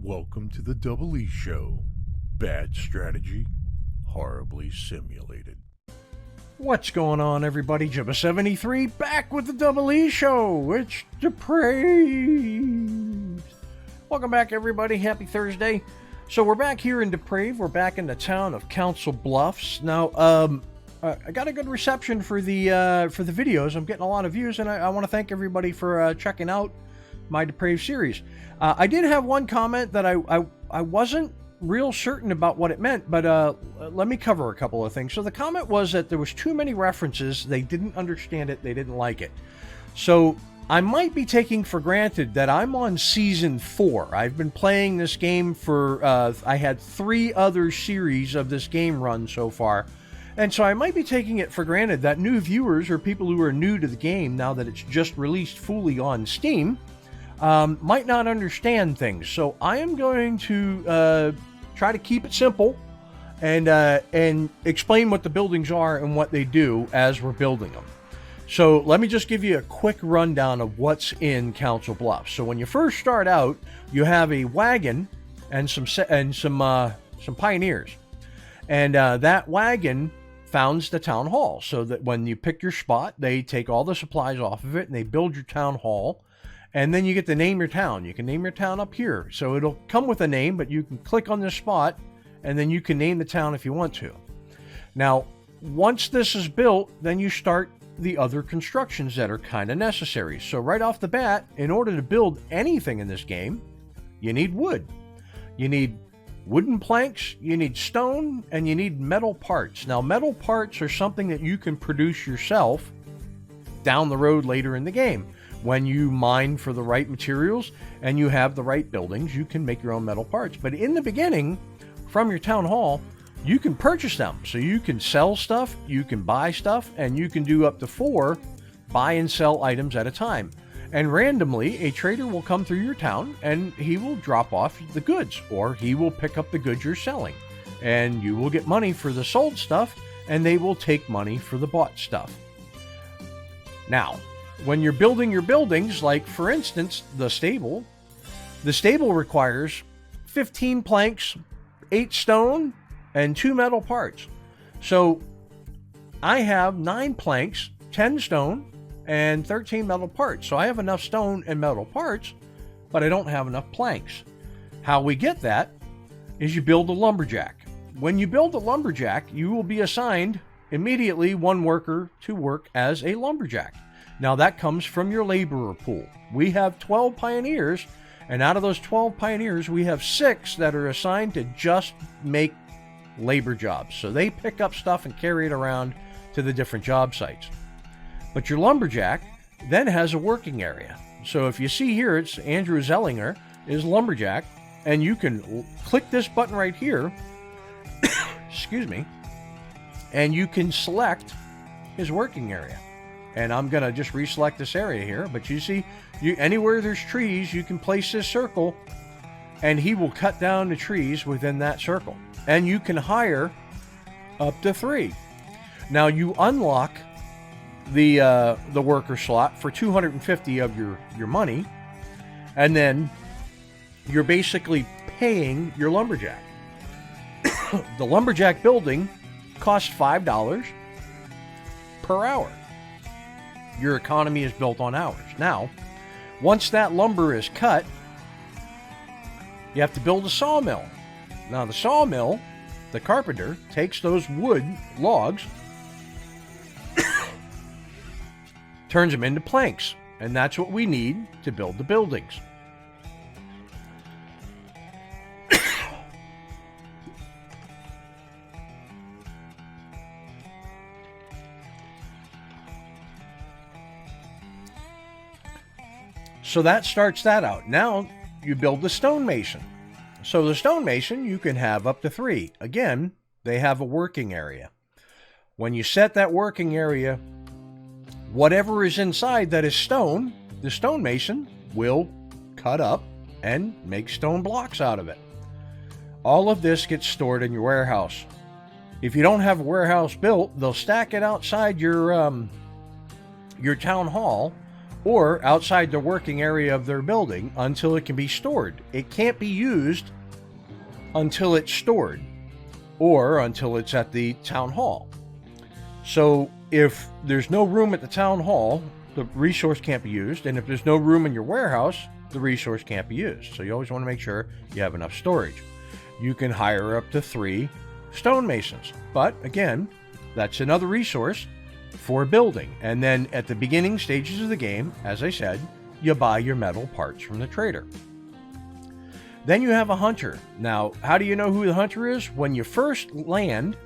Welcome to the Double E Show. Bad strategy, horribly simulated. What's going on, everybody? Jibba73 back with the Double E Show. It's Depraved. Welcome back, everybody. Happy Thursday. So we're back here in Depraved. We're back in the town of Council Bluffs. Now, I got a good reception for the videos. I'm getting a lot of views, and I want to thank everybody for checking out my Depraved series. I did have one comment that I wasn't real certain about what it meant, but let me cover a couple of things. So the comment was that there was too many references. They didn't understand it. They didn't like it. So I might be taking for granted that I'm on season 4. I've been playing this game for, I had 3 other series of this game run so far. And so I might be taking it for granted that new viewers or people who are new to the game now that it's just released fully on Steam might not understand things. So I am going to try to keep it simple and explain what the buildings are and what they do as we're building them. So let me just give you a quick rundown of what's in Council Bluffs. So when you first start out, you have a wagon and some pioneers, and that wagon founds the town hall. So that when you pick your spot, they take all the supplies off of it and they build your town hall. And then you get to name your town. You can name your town up here. So it'll come with a name, but you can click on this spot, and then you can name the town if you want to. Now, once this is built, then you start the other constructions that are kind of necessary. So right off the bat, in order to build anything in this game, you need wood. You need wooden planks, you need stone, and you need metal parts. Now, metal parts are something that you can produce yourself down the road later in the game. When you mine for the right materials and you have the right buildings, you can make your own metal parts. But in the beginning, from your town hall, you can purchase them. So you can sell stuff, you can buy stuff, and you can do up to 4 buy and sell items at a time. And randomly, a trader will come through your town and he will drop off the goods, or he will pick up the goods you're selling. And you will get money for the sold stuff, and they will take money for the bought stuff. Now, when you're building your buildings, like for instance, the stable requires 15 planks, 8 stone, and 2 metal parts. So I have 9 planks, 10 stone, and 13 metal parts. So I have enough stone and metal parts, but I don't have enough planks. How we get that is you build a lumberjack. When you build a lumberjack, you will be assigned immediately 1 worker to work as a lumberjack. Now that comes from your laborer pool. We have 12 pioneers, and out of those 12 pioneers, we have 6 that are assigned to just make labor jobs. So they pick up stuff and carry it around to the different job sites. But your lumberjack then has a working area. So if you see here, it's Andrew Zellinger is lumberjack, and you can click this button right here, excuse me, and you can select his working area. And I'm going to just reselect this area here. But you see, anywhere there's trees, you can place this circle, and he will cut down the trees within that circle. And you can hire up to 3. Now, you unlock the worker slot for 250 of your money, and then you're basically paying your lumberjack. The lumberjack building costs $5 per hour. Your economy is built on hours. Now, once that lumber is cut, you have to build a sawmill. Now, the sawmill, the carpenter, takes those wood logs, turns them into planks, and that's what we need to build the buildings. So that starts that out. Now you build the stonemason. So the stonemason, you can have up to 3. Again, they have a working area. When you set that working area, whatever is inside that is stone, the stonemason will cut up and make stone blocks out of it. All of this gets stored in your warehouse. If you don't have a warehouse built, they'll stack it outside your town hall or outside the working area of their building until it can be stored. It can't be used until it's stored or until it's at the town hall. So if there's no room at the town hall, the resource can't be used. And if there's no room in your warehouse, the resource can't be used. So you always want to make sure you have enough storage. You can hire up to 3 stonemasons. But again, that's another resource for building. And then at the beginning stages of the game, as I said, you buy your metal parts from the trader. Then you have a hunter. Now, how do you know who the hunter is? When you first land,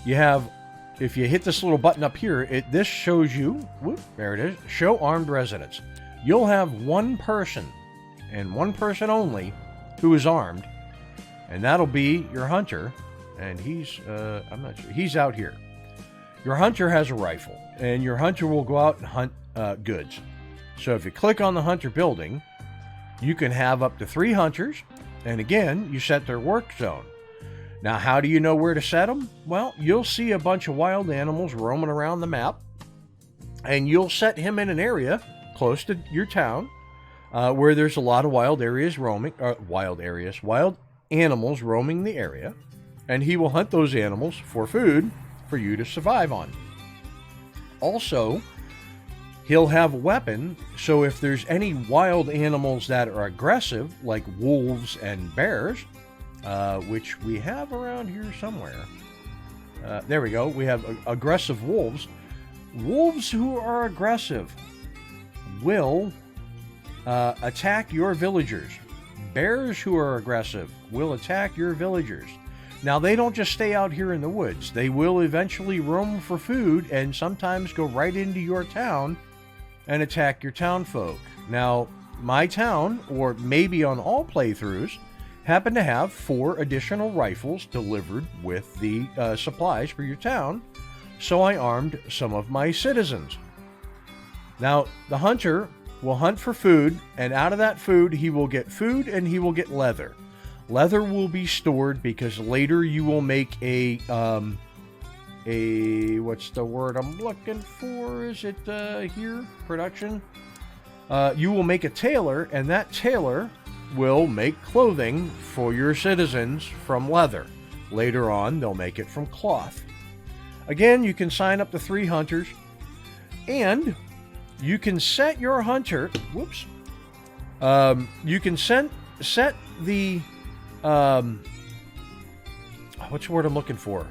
you have, if you hit this little button up here, this shows you, whoop, there it is, show armed residents. You'll have one person, and one person only, who is armed, and that'll be your hunter. And he's, I'm not sure, he's out here. Your hunter has a rifle, and your hunter will go out and hunt goods. So if you click on the hunter building, you can have up to 3 hunters, and again, you set their work zone. Now, how do you know where to set them? Well, you'll see a bunch of wild animals roaming around the map, and you'll set him in an area close to your town where there's a lot of wild animals roaming the area, and he will hunt those animals for food for you to survive on. Also, he'll have a weapon, so if there's any wild animals that are aggressive, like wolves and bears, which we have around here somewhere. There we go. We have aggressive wolves. Wolves who are aggressive will attack your villagers. Bears who are aggressive will attack your villagers. Now, they don't just stay out here in the woods. They will eventually roam for food and sometimes go right into your town and attack your town folk. Now, my town, or maybe on all playthroughs, happen to have 4 additional rifles delivered with the supplies for your town, so I armed some of my citizens. Now, the hunter will hunt for food, and out of that food, he will get food and he will get leather. Leather will be stored because later you will make what's the word I'm looking for? Is it here? Production? You will make a tailor, and that tailor will make clothing for your citizens from leather. Later on, they'll make it from cloth. Again, you can sign up to 3 hunters, and you can set your hunter, you can set the, what's the word I'm looking for?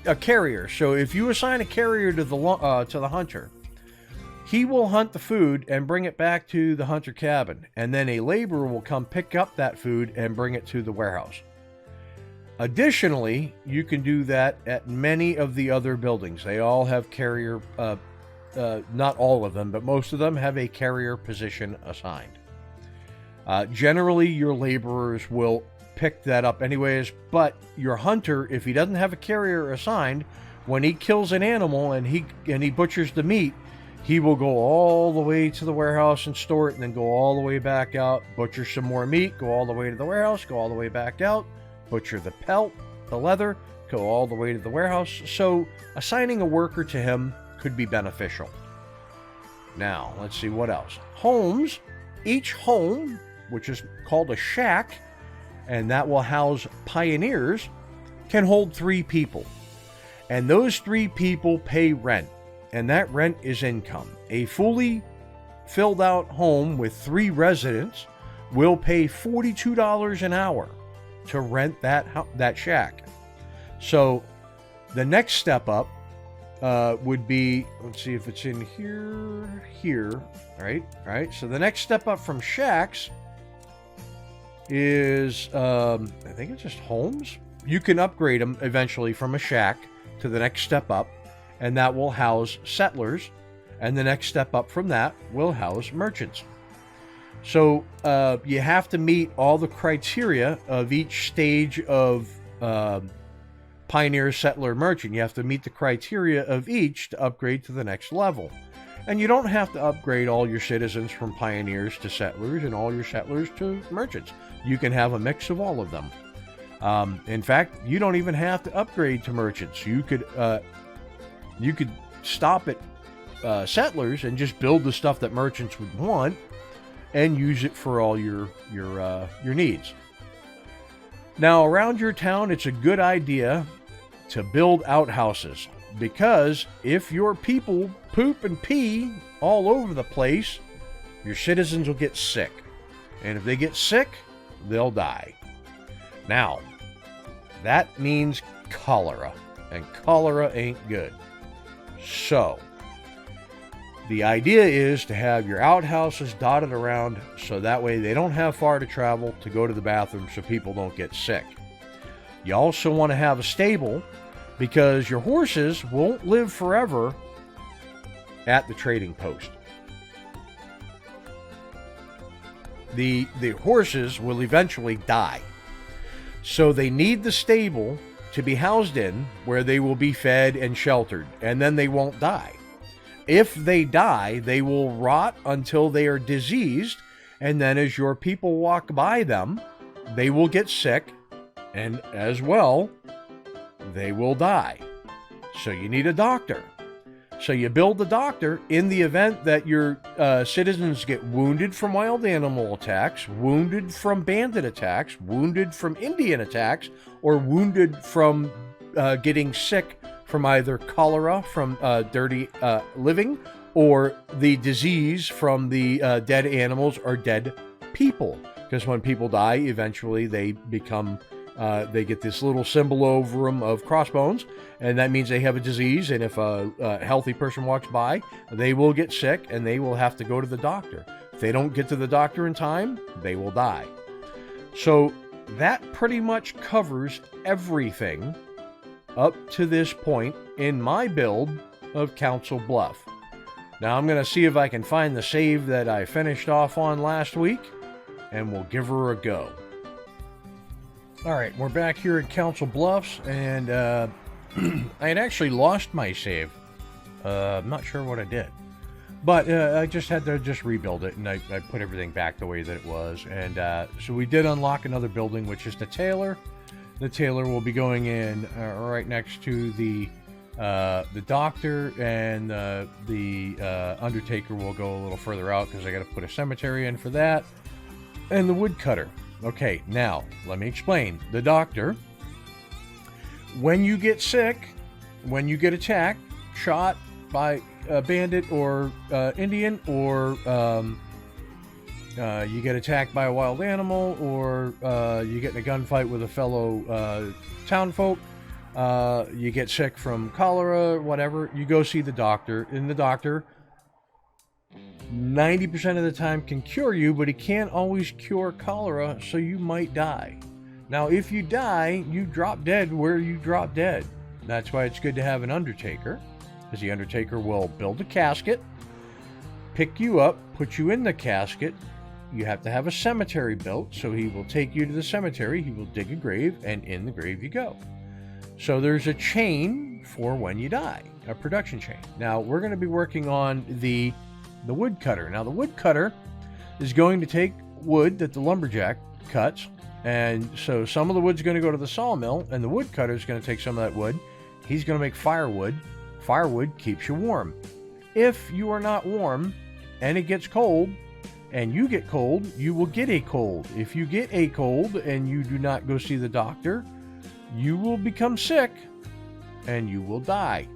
A carrier. So if you assign a carrier to the hunter, he will hunt the food and bring it back to the hunter cabin, and then a laborer will come pick up that food and bring it to the warehouse. Additionally, you can do that at many of the other buildings. They all have carrier, not all of them, but most of them have a carrier position assigned. Generally, your laborers will pick that up anyways, but your hunter, if he doesn't have a carrier assigned, when he kills an animal and he butchers the meat, he will go all the way to the warehouse and store it, and then go all the way back out, butcher some more meat, go all the way to the warehouse, go all the way back out, butcher the pelt, the leather, go all the way to the warehouse. So assigning a worker to him could be beneficial. Now, let's see what else. Homes. Each home, which is called a shack, and that will house pioneers, can hold 3 people. And those 3 people pay rent, and that rent is income. A fully filled out home with 3 residents will pay $42 an hour to rent that shack. So the next step up would be, let's see if it's in here, all right. So the next step up from shacks is, I think it's just homes. You can upgrade them eventually from a shack to the next step up, and that will house settlers, and the next step up from that will house merchants. So you have to meet all the criteria of each stage of pioneer, settler, merchant. You have to meet the criteria of each to upgrade to the next level. And you don't have to upgrade all your citizens from pioneers to settlers and all your settlers to merchants. You can have a mix of all of them. In fact, you don't even have to upgrade to merchants. You could stop at settlers and just build the stuff that merchants would want and use it for all your needs. Now, around your town, it's a good idea to build outhouses, because if your people poop and pee all over the place, your citizens will get sick. And if they get sick, they'll die. Now, that means cholera, and cholera ain't good. So, the idea is to have your outhouses dotted around so that way they don't have far to travel to go to the bathroom so people don't get sick. You also want to have a stable because your horses won't live forever at the trading post. The horses will eventually die. So they need the stable to be housed in where they will be fed and sheltered, and then they won't die. If they die, they will rot until they are diseased, and then as your people walk by them, they will get sick, and as well, they will die. So you need a doctor. So you build the doctor in the event that your citizens get wounded from wild animal attacks, wounded from bandit attacks, wounded from Indian attacks, or wounded from getting sick from either cholera from dirty living, or the disease from the dead animals or dead people. Because when people die, eventually they become, they get this little symbol over them of crossbones, and that means they have a disease, and if a healthy person walks by, they will get sick, and they will have to go to the doctor. If they don't get to the doctor in time, they will die. So that pretty much covers everything up to this point in my build of Council Bluff. Now I'm going to see if I can find the save that I finished off on last week, and we'll give her a go. Alright, we're back here at Council Bluffs, and I had actually lost my save. I'm not sure what I did. But I just had to rebuild it, and I put everything back the way that it was. And so we did unlock another building, which is the tailor. The tailor will be going in right next to the doctor, and the undertaker will go a little further out because I got to put a cemetery in for that. And the woodcutter. Okay, now let me explain. The doctor, when you get sick, when you get attacked, shot by a bandit or Indian, or you get attacked by a wild animal, or you get in a gunfight with a fellow townfolk, you get sick from cholera, whatever, you go see the doctor, and the doctor 90% of the time can cure you, but he can't always cure cholera, so you might die. Now, if you die, you drop dead where you drop dead. That's why it's good to have an undertaker, because the undertaker will build a casket, pick you up, put you in the casket. You have to have a cemetery built, so he will take you to the cemetery, he will dig a grave, and in the grave you go. So there's a chain for when you die, a production chain. Now, we're going to be working on the woodcutter. Now, the woodcutter is going to take wood that the lumberjack cuts, and so some of the wood's going to go to the sawmill, and the woodcutter is going to take some of that wood. He's going to make firewood. Firewood keeps you warm. If you are not warm and it gets cold and you get cold, you will get a cold. If you get a cold and you do not go see the doctor, you will become sick and you will die.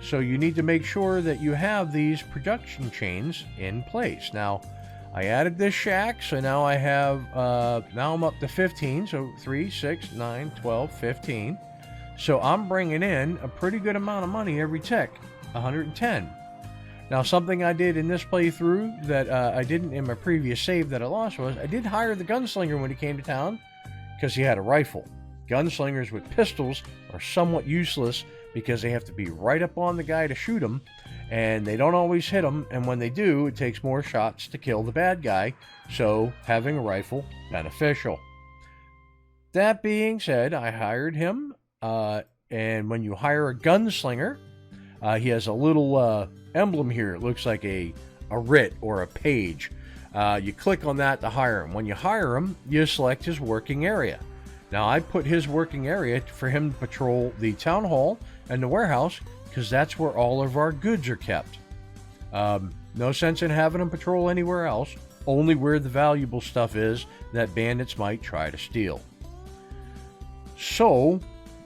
So you need to make sure that you have these production chains in place. Now, I added this shack, so now I have, now I'm up to 15, so 3, 6, 9, 12, 15. So I'm bringing in a pretty good amount of money every tick, 110. Now, something I did in this playthrough that I didn't in my previous save that I lost was I did hire the gunslinger when he came to town because he had a rifle. Gunslingers with pistols are somewhat useless because they have to be right up on the guy to shoot him, and they don't always hit him, and when they do, it takes more shots to kill the bad guy, so having a rifle, beneficial. That being said, I hired him, and when you hire a gunslinger, he has a little emblem here. It looks like a writ or a page. You click on that to hire him. When you hire him, you select his working area. Now, I put his working area for him to patrol the town hall and the warehouse because that's where all of our goods are kept. No sense in having him patrol anywhere else, only where the valuable stuff is that bandits might try to steal. So,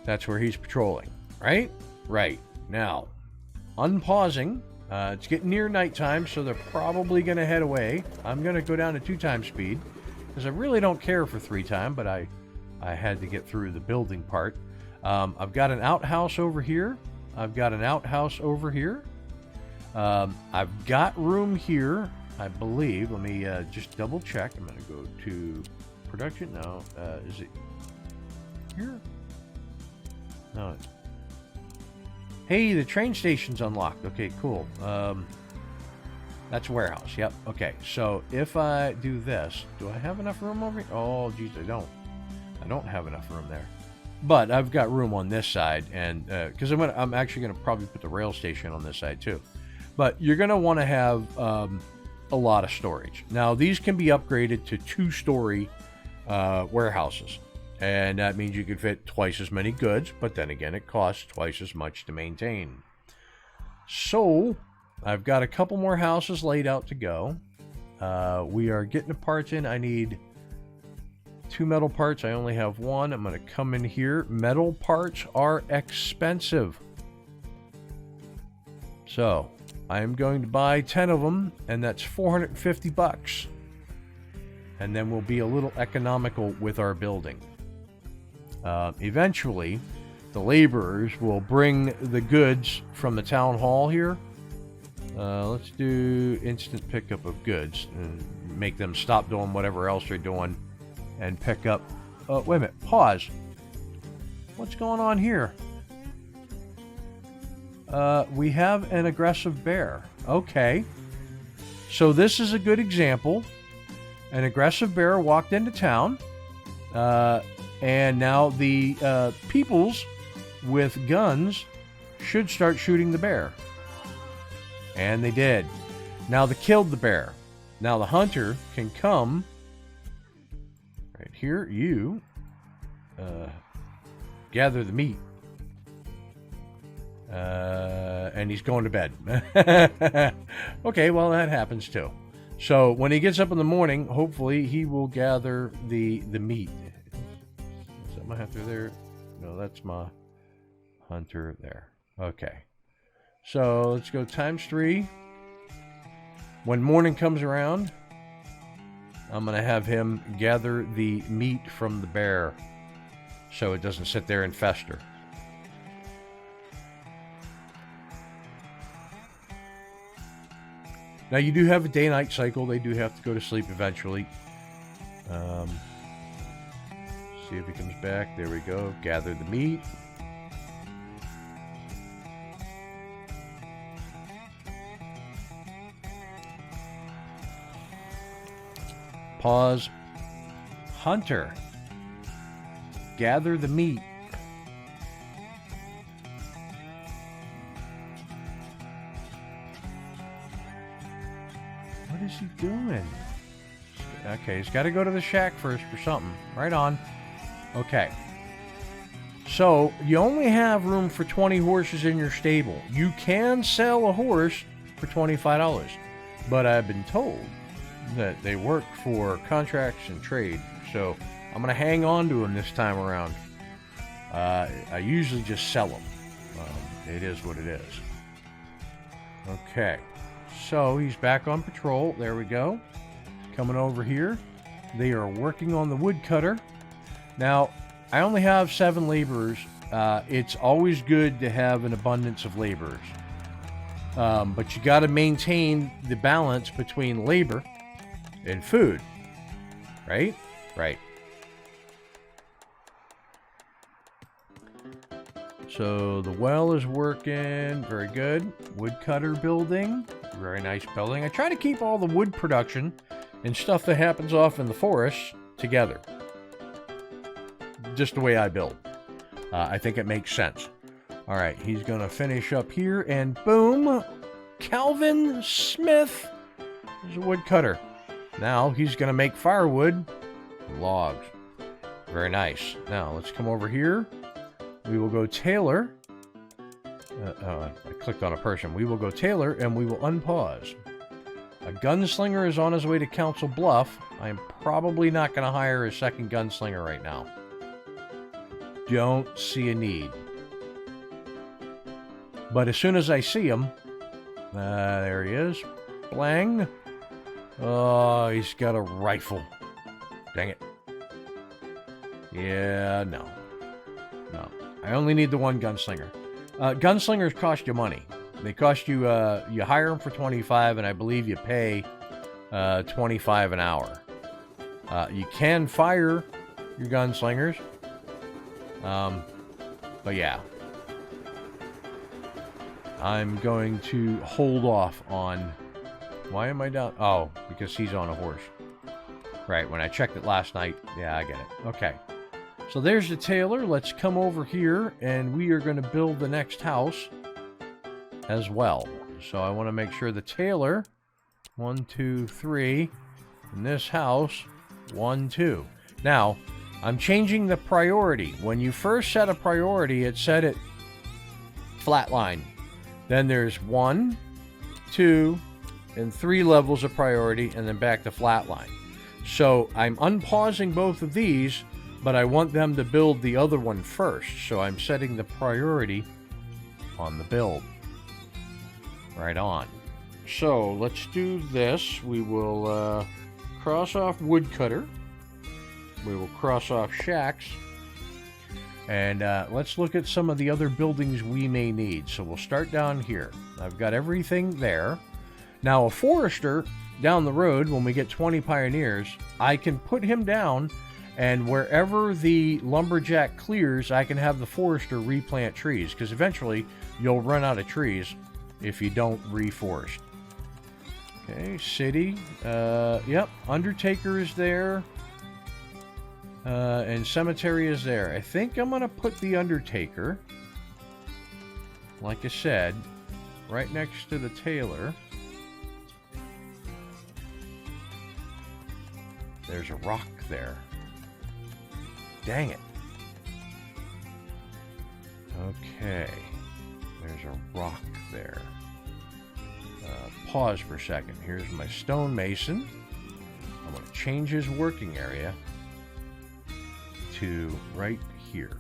that's where he's patrolling, right? Right. Now, unpausing, it's getting near nighttime, so they're probably going to head away. I'm going to go down to 2x speed, because I really don't care for 3x, but I had to get through the building part. I've got an outhouse over here. I've got an outhouse over here. I've got room here, I believe. Let me just double check. I'm going to go to production. No, is it here? No. Hey, the train station's unlocked. Okay, cool. That's a warehouse. Yep. Okay, so if I do this, do I have enough room over here? Oh, geez, I don't. I don't have enough room there. But I've got room on this side, and because I'm actually gonna probably put the rail station on this side too. But you're gonna want to have a lot of storage. Now these can be upgraded to 2-story warehouses, and that means you could fit twice as many goods. But then again, it costs twice as much to maintain. So I've got a couple more houses laid out to go. We are getting the parts in. I need 2 metal parts. I only have 1. I'm going to come in here. Metal parts are expensive. So I am going to buy 10 of them, and that's $450. And then we'll be a little economical with our building. Eventually, the laborers will bring the goods from the town hall here. Let's do instant pickup of goods and make them stop doing whatever else they're doing and pick up. Wait a minute, pause. What's going on here? We have an aggressive bear. Okay. So this is a good example. An aggressive bear walked into town. And now the peoples with guns should start shooting the bear. And they did. Now they killed the bear. Now the hunter can come right here. You gather the meat. And he's going to bed. Okay, well, that happens too. So when he gets up in the morning, hopefully he will gather the meat. Is that my hunter there? No, that's my hunter there. Okay. So let's go ×3. When morning comes around, I'm going to have him gather the meat from the bear so it doesn't sit there and fester. Now you do have a day-night cycle. They do have to go to sleep eventually. See if he comes back. There we go. Gather the meat. Pause. Hunter. Gather the meat. What is he doing? Okay, he's got to go to the shack first for something. Right on. Okay. So, you only have room for 20 horses in your stable. You can sell a horse for $25. But I've been told that they work for contracts and trade. So, I'm going to hang on to them this time around. I usually just sell them. It is what it is. Okay. So, he's back on patrol. There we go. Coming over here. They are working on the woodcutter. Now, I only have 7 laborers. It's always good to have an abundance of laborers. But you got to maintain the balance between labor and food. Right? Right. So the well is working. Very good. Woodcutter building. Very nice building. I try to keep all the wood production and stuff that happens off in the forest together. Just the way I build. I think it makes sense. All right, he's going to finish up here, and boom, Calvin Smith is a woodcutter. Now he's going to make firewood and logs. Very nice. Now let's come over here. We will go Taylor. I clicked on a person. We will go tailor, and we will unpause. A gunslinger is on his way to Council Bluff. I am probably not going to hire a second gunslinger right now. Don't see a need. But as soon as I see him, there he is. Blang. Oh, he's got a rifle. Dang it. Yeah, no. No. I only need the one gunslinger. Gunslingers cost you money. They cost you, you hire them for $25, and I believe you pay $25 an hour. You can fire your gunslingers. But yeah. I'm going to hold off on... Why am I down? Oh, because he's on a horse. Right, when I checked it last night. Yeah, I get it. Okay. So there's the tailor. Let's come over here, and we are going to build the next house as well. So I want to make sure the tailor, 1, 2, 3, in this house, 1, 2. Now, I'm changing the priority. When you first set a priority, it set it flatline. Then there's 1, 2, and 3 levels of priority, and then back to flatline. So I'm unpausing both of these, but I want them to build the other one first. So I'm setting the priority on the build. Right on. So let's do this. We will cross off woodcutter. We will cross off shacks. And let's look at some of the other buildings we may need. So we'll start down here. I've got everything there. Now a forester down the road, when we get 20 pioneers, I can put him down, and wherever the lumberjack clears, I can have the forester replant trees, because eventually you'll run out of trees if you don't reforest. Okay, city. Yep, undertaker is there. And cemetery is there. I think I'm going to put the undertaker, like I said, right next to the tailor. There's a rock there. Dang it. Okay. There's a rock there. Pause for a second. Here's my stonemason. I'm going to change his working area to right here.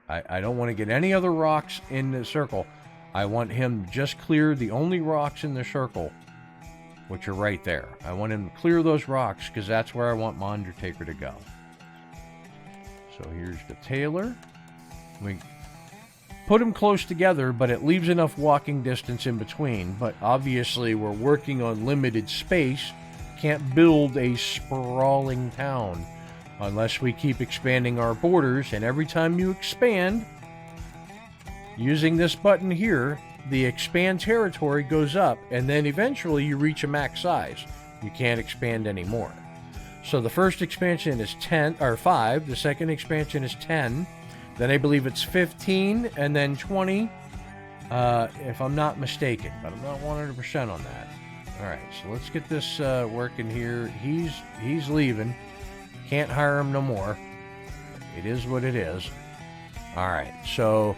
I don't want to get any other rocks in the circle. I want him to just clear the only rocks in the circle, which are right there. I want him to clear those rocks because that's where I want my undertaker to go. So here's the tailor. We put them close together, but it leaves enough walking distance in between. But obviously we're working on limited space. Can't build a sprawling town unless we keep expanding our borders. And every time you expand, using this button here, the expand territory goes up, and then eventually you reach a max size. You can't expand anymore. So the first expansion is 10 or 5. The second expansion is 10. Then I believe it's 15, and then 20, if I'm not mistaken, but I'm not 100% on that. All right, so let's get this working here. He's leaving. Can't hire him no more. It is what it is. All right, so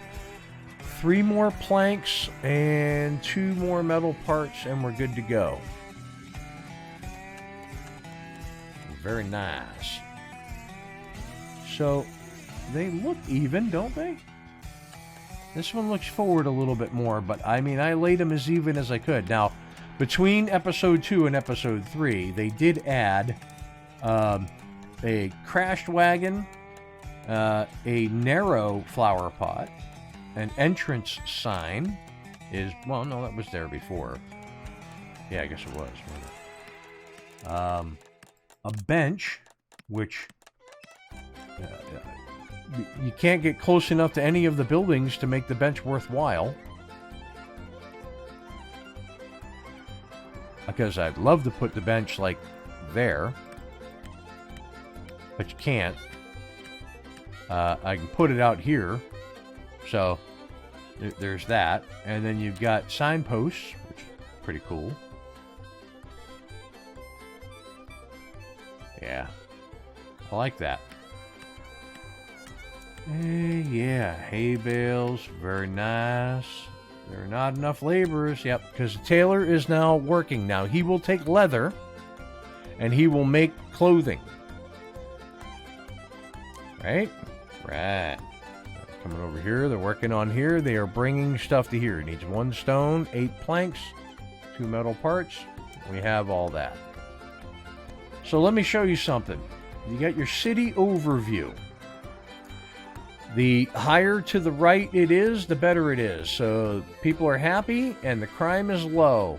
3 more planks and 2 more metal parts, and we're good to go. Very nice. So they look even, don't they? This one looks forward a little bit more, but I mean, I laid them as even as I could. Now, between episode 2 and episode 3, they did add a crashed wagon, a narrow flower pot, an entrance sign is, well, no, that was there before. Yeah, I guess it was. A bench, which you can't get close enough to any of the buildings to make the bench worthwhile. Because I'd love to put the bench like there, but you can't. I can put it out here, so there's that. And then you've got signposts, which is pretty cool. Yeah, I like that. Yeah, hay bales, very nice. There are not enough laborers, yep, because the tailor is now working. Now, he will take leather, and he will make clothing. Right? Right. Coming over here, they're working on here. They are bringing stuff to here. It needs 1 stone, 8 planks, 2 metal parts. We have all that. So let me show you something. You got your city overview. The higher to the right it is, the better it is. So people are happy and the crime is low.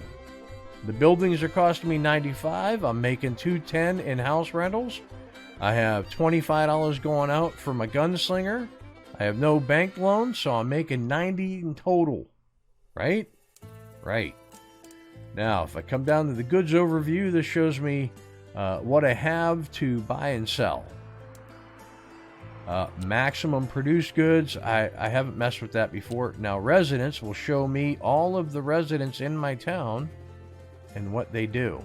The buildings are costing me $95. I'm making $210 in house rentals. I have $25 going out for my gunslinger. I have no bank loans, so I'm making $90 in total. Right? Right. Now, if I come down to the goods overview, this shows me what I have to buy and sell. Maximum produced goods, I haven't messed with that before. Now, residents will show me all of the residents in my town and what they do.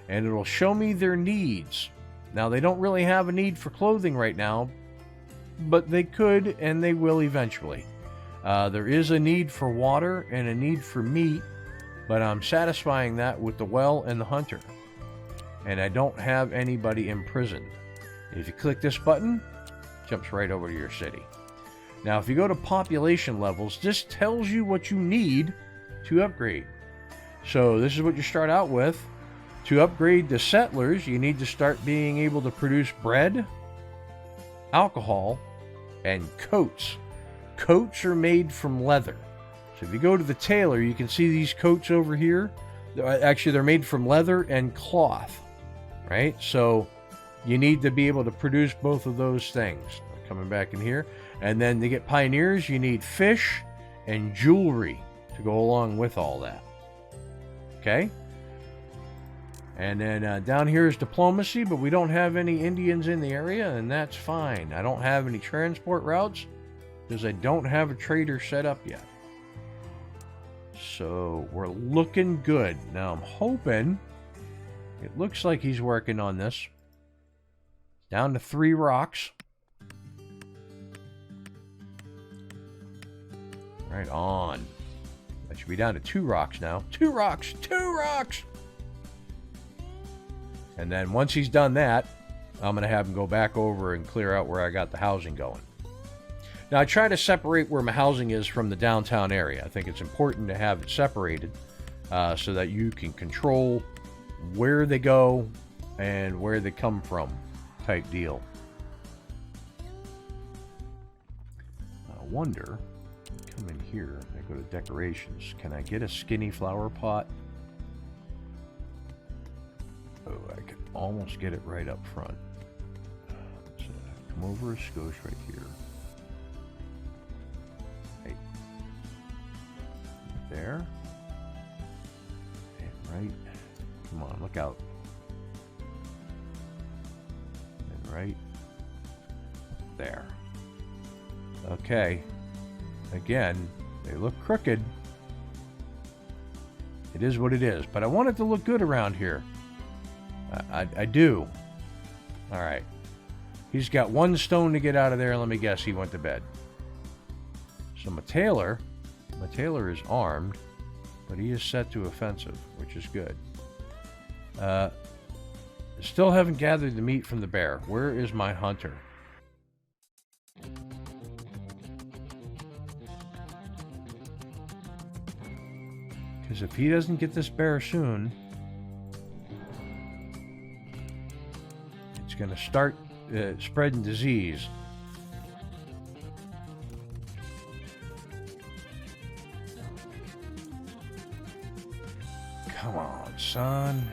And it'll show me their needs. Now, they don't really have a need for clothing right now, but they could and they will eventually. There is a need for water and a need for meat, but I'm satisfying that with the well and the hunter. And I don't have anybody imprisoned. If you click this button, it jumps right over to your city. Now, if you go to population levels, this tells you what you need to upgrade. So this is what you start out with. To upgrade the settlers, you need to start being able to produce bread, alcohol, and coats. Coats are made from leather. So if you go to the tailor, you can see these coats over here. Actually, they're made from leather and cloth, right? So you need to be able to produce both of those things. Coming back in here. And then to get pioneers, you need fish and jewelry to go along with all that. Okay? And then down here is diplomacy, but we don't have any Indians in the area, and that's fine. I don't have any transport routes because I don't have a trader set up yet. So we're looking good. Now I'm hoping, it looks like he's working on this. Down to 3 rocks. Right on. That should be down to 2 rocks now. 2 rocks! 2 rocks! And then once he's done that, I'm going to have him go back over and clear out where I got the housing going. Now, I try to separate where my housing is from the downtown area. I think it's important to have it separated so that you can control where they go and where they come from type deal. I wonder, come in here, I go to decorations. Can I get a skinny flower pot? Oh, I could almost get it right up front. So come over a skosh right here. Right there. And right. Come on, look out. And right there. Okay. Again, they look crooked. It is what it is. But I want it to look good around here. I do. All right. He's got 1 stone to get out of there. Let me guess, he went to bed. So my tailor is armed, but he is set to offensive, which is good. Still haven't gathered the meat from the bear. Where is my hunter? Because if he doesn't get this bear soon, it's going to start spreading disease. Come on, son.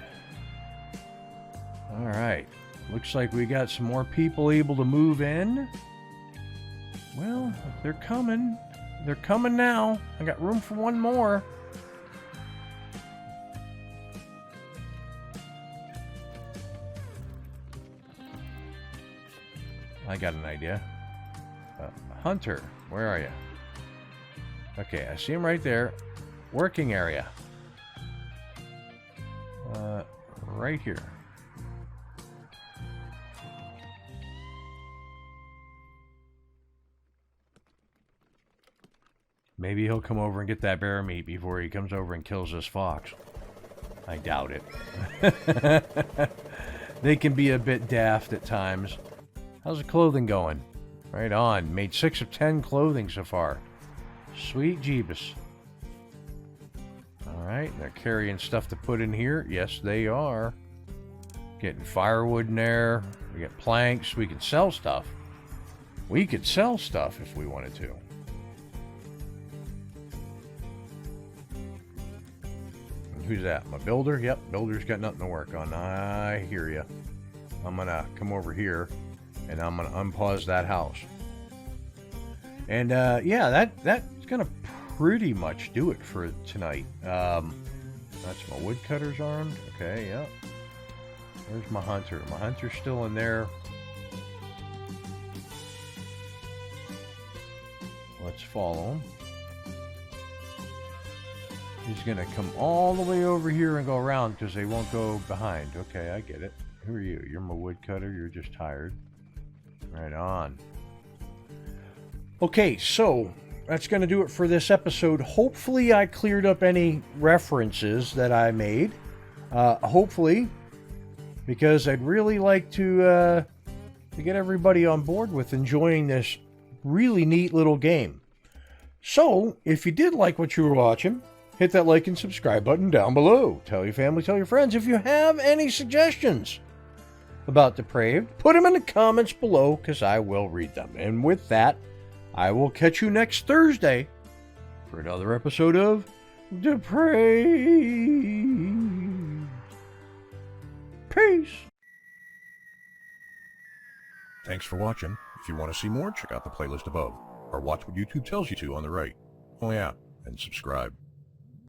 All right. Looks like we got some more people able to move in. Well, they're coming. They're coming now. I got room for 1 more. I got an idea. Hunter, where are you? Okay, I see him right there. Working area. Right here. Maybe he'll come over and get that bear meat before he comes over and kills this fox. I doubt it. They can be a bit daft at times. How's the clothing going? Right on. Made 6 of 10 clothing so far. Sweet Jeebus. Alright, they're carrying stuff to put in here. Yes, they are. Getting firewood in there. We got planks. We can sell stuff. We could sell stuff if we wanted to. And who's that? My builder? Yep, builder's got nothing to work on. I hear ya. I'm gonna come over here and I'm gonna unpause that house. And yeah, that's gonna pretty much do it for tonight. That's my woodcutter's armed. Okay, yeah. Where's my hunter? My hunter's still in there. Let's follow him. He's gonna come all the way over here and go around because they won't go behind. Okay, I get it. Who are you? You're my woodcutter. You're just tired. Right on. Okay, so that's going to do it for this episode. Hopefully I cleared up any references that I made. Hopefully, because I'd really like to get everybody on board with enjoying this really neat little game. So, if you did like what you were watching, hit that like and subscribe button down below. Tell your family, tell your friends. If you have any suggestions about Depraved, put them in the comments below because I will read them. And with that, I will catch you next Thursday for another episode of Depraved. Peace. Thanks for watching. If you want to see more, check out the playlist above, or watch what YouTube tells you to on the right. Oh yeah, and subscribe.